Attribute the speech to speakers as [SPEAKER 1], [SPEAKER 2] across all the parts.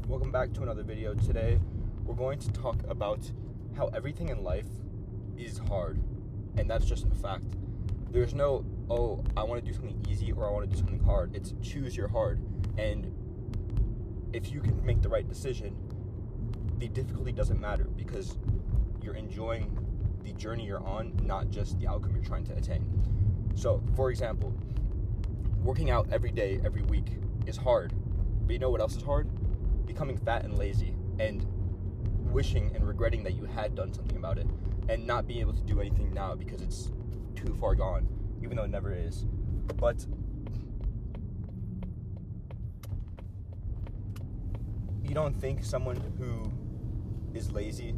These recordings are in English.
[SPEAKER 1] Welcome back to another video. Today we're going to talk about how everything in life is hard, and that's just a fact. There's no, oh, I want to do something easy or I want to do something hard. It's choose your hard, and if you can make the right decision, the difficulty doesn't matter because you're enjoying the journey you're on, not just the outcome you're trying to attain. So, for example, working out every day, every week is hard, but you know what else is hard? Becoming fat and lazy and wishing and regretting that you had done something about it and not being able to do anything now because it's too far gone, even though it never is. But you don't think someone who is lazy,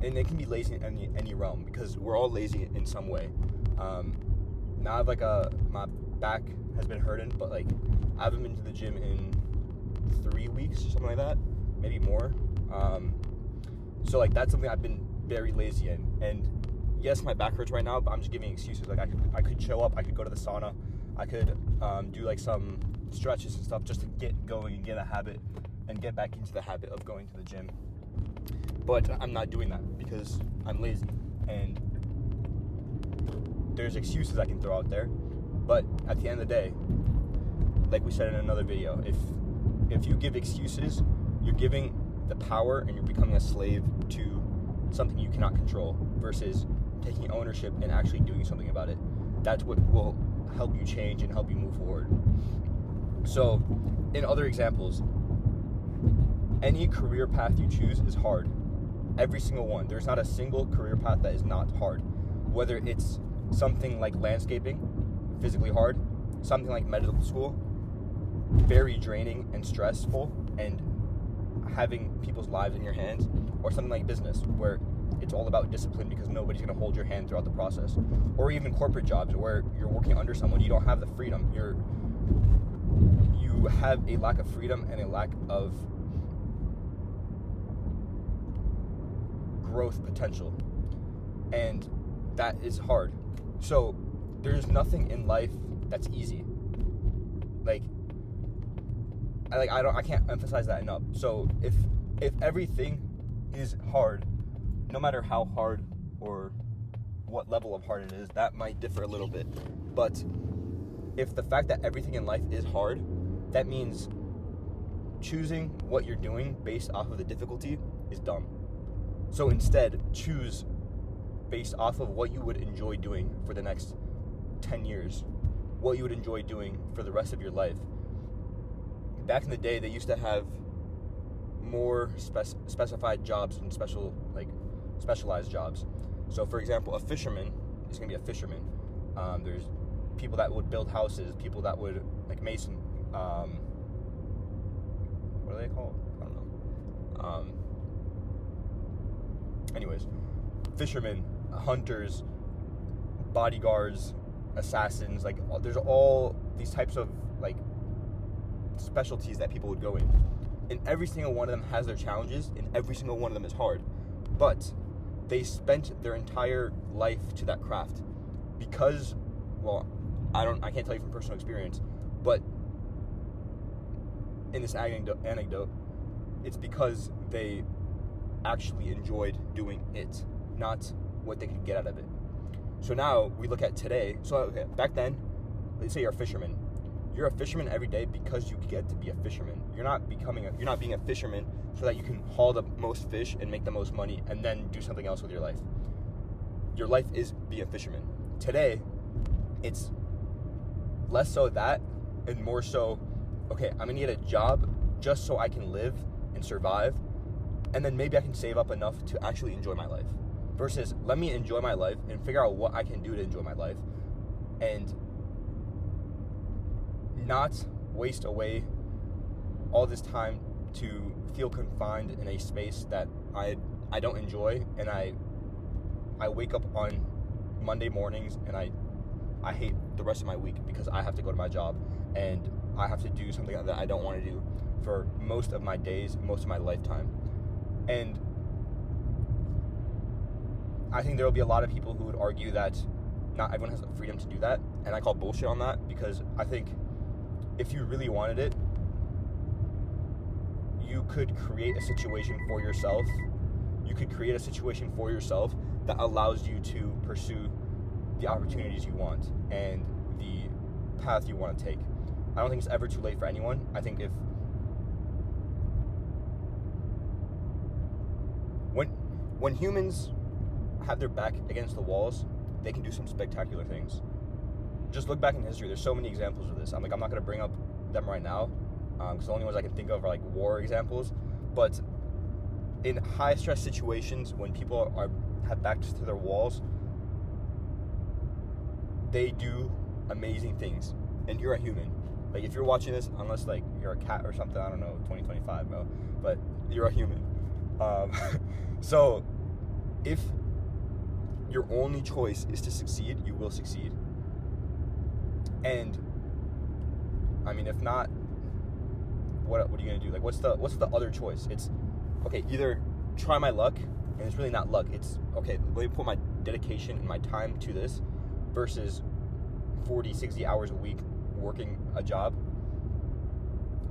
[SPEAKER 1] and they can be lazy in any realm because we're all lazy in some way. Now I've my back has been hurting, but I haven't been to the gym in 3 weeks, something like that, maybe more. So that's something I've been very lazy in. And yes, my back hurts right now, but I'm just giving excuses. I could show up, I could go to the sauna, I could do some stretches and stuff just to get going and get a habit and get back into the habit of going to the gym. But I'm not doing that because I'm lazy, and there's excuses I can throw out there. But at the end of the day, like we said in another video, if you give excuses, you're giving the power and you're becoming a slave to something you cannot control versus taking ownership and actually doing something about it. That's what will help you change and help you move forward. So, in other examples, any career path you choose is hard. Every single one. There's not a single career path that is not hard. Whether it's something like landscaping, physically hard, something like medical school, very draining and stressful and having people's lives in your hands, or something like business where it's all about discipline because nobody's going to hold your hand throughout the process, or even corporate jobs where you're working under someone, you don't have the freedom, you have a lack of freedom and a lack of growth potential, and that is hard. So there's nothing in life that's easy. I can't emphasize that enough. So if everything is hard, no matter how hard or what level of hard it is, that might differ a little bit. But if the fact that everything in life is hard, that means choosing what you're doing based off of the difficulty is dumb. So instead, choose based off of what you would enjoy doing for the next 10 years, what you would enjoy doing for the rest of your life. Back in the day, they used to have more specified jobs and specialized jobs. So, for example, a fisherman is going to be a fisherman. There's people that would build houses, people that would, mason, what are they called? I don't know. Anyways, fishermen, hunters, bodyguards, assassins, there's all these types of specialties that people would go in, and every single one of them has their challenges, and every single one of them is hard, but they spent their entire life to that craft because, I can't tell you from personal experience, but in this anecdote, it's because they actually enjoyed doing it, not what they could get out of it. So now we look at today. So okay, back then, let's say you're a fisherman. You're a fisherman every day because you get to be a fisherman. You're not being a fisherman so that you can haul the most fish and make the most money and then do something else with your life. Your life is be a fisherman. Today, it's less so that and more so, okay, I'm gonna get a job just so I can live and survive, and then maybe I can save up enough to actually enjoy my life. Versus, let me enjoy my life and figure out what I can do to enjoy my life and not waste away all this time to feel confined in a space that I don't enjoy, and I wake up on Monday mornings and I hate the rest of my week because I have to go to my job and I have to do something that I don't want to do for most of my days, most of my lifetime. And I think there will be a lot of people who would argue that not everyone has the freedom to do that, and I call bullshit on that because I think if you really wanted it, you could create a situation for yourself. You could create a situation for yourself that allows you to pursue the opportunities you want and the path you want to take. I don't think it's ever too late for anyone. I think when humans have their back against the walls, they can do some spectacular things. Just look back in history. There's so many examples of this. I'm not going to bring up them right now, because the only ones I can think of are like war examples. But in high stress situations, when people have backs to their walls, they do amazing things. And you're a human. Like, if you're watching this, unless like you're a cat or something, I don't know, 2025, bro, but you're a human. So if your only choice is to succeed, you will succeed. And I mean, if not, what are you gonna do? Like, what's the other choice? It's okay, either try my luck, and it's really not luck. It's okay, let me put my dedication and my time to this versus 40, 60 hours a week working a job.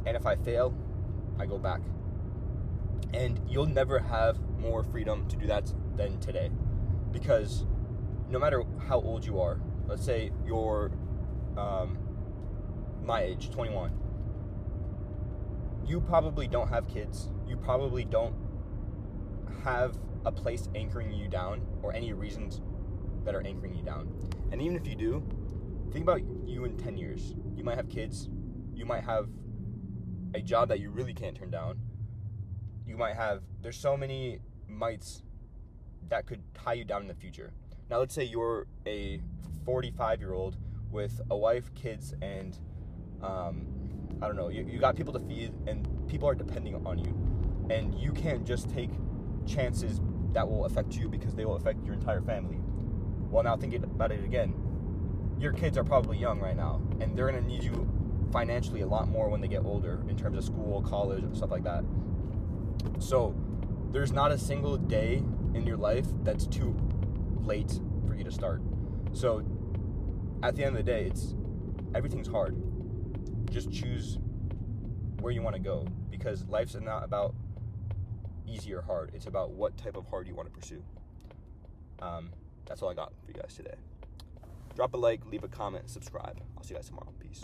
[SPEAKER 1] And if I fail, I go back. And you'll never have more freedom to do that than today. Because no matter how old you are, let's say you're my age, 21, you probably don't have kids. You probably don't have a place anchoring you down or any reasons that are anchoring you down. And even if you do, think about you in 10 years. You might have kids. You might have a job that you really can't turn down. You might have, there's so many mights that could tie you down in the future. Now, let's say you're a 45-year-old with a wife, kids, and I don't know, you got people to feed, and people are depending on you. And you can't just take chances that will affect you because they will affect your entire family. Well, now thinking about it again, your kids are probably young right now, and they're going to need you financially a lot more when they get older in terms of school, college, stuff like that. So there's not a single day in your life that's too late for you to start. So at the end of the day, everything's hard. Just choose where you want to go, because life's not about easy or hard. It's about what type of hard you want to pursue. That's all I got for you guys today. Drop a like, leave a comment, subscribe. I'll see you guys tomorrow. Peace.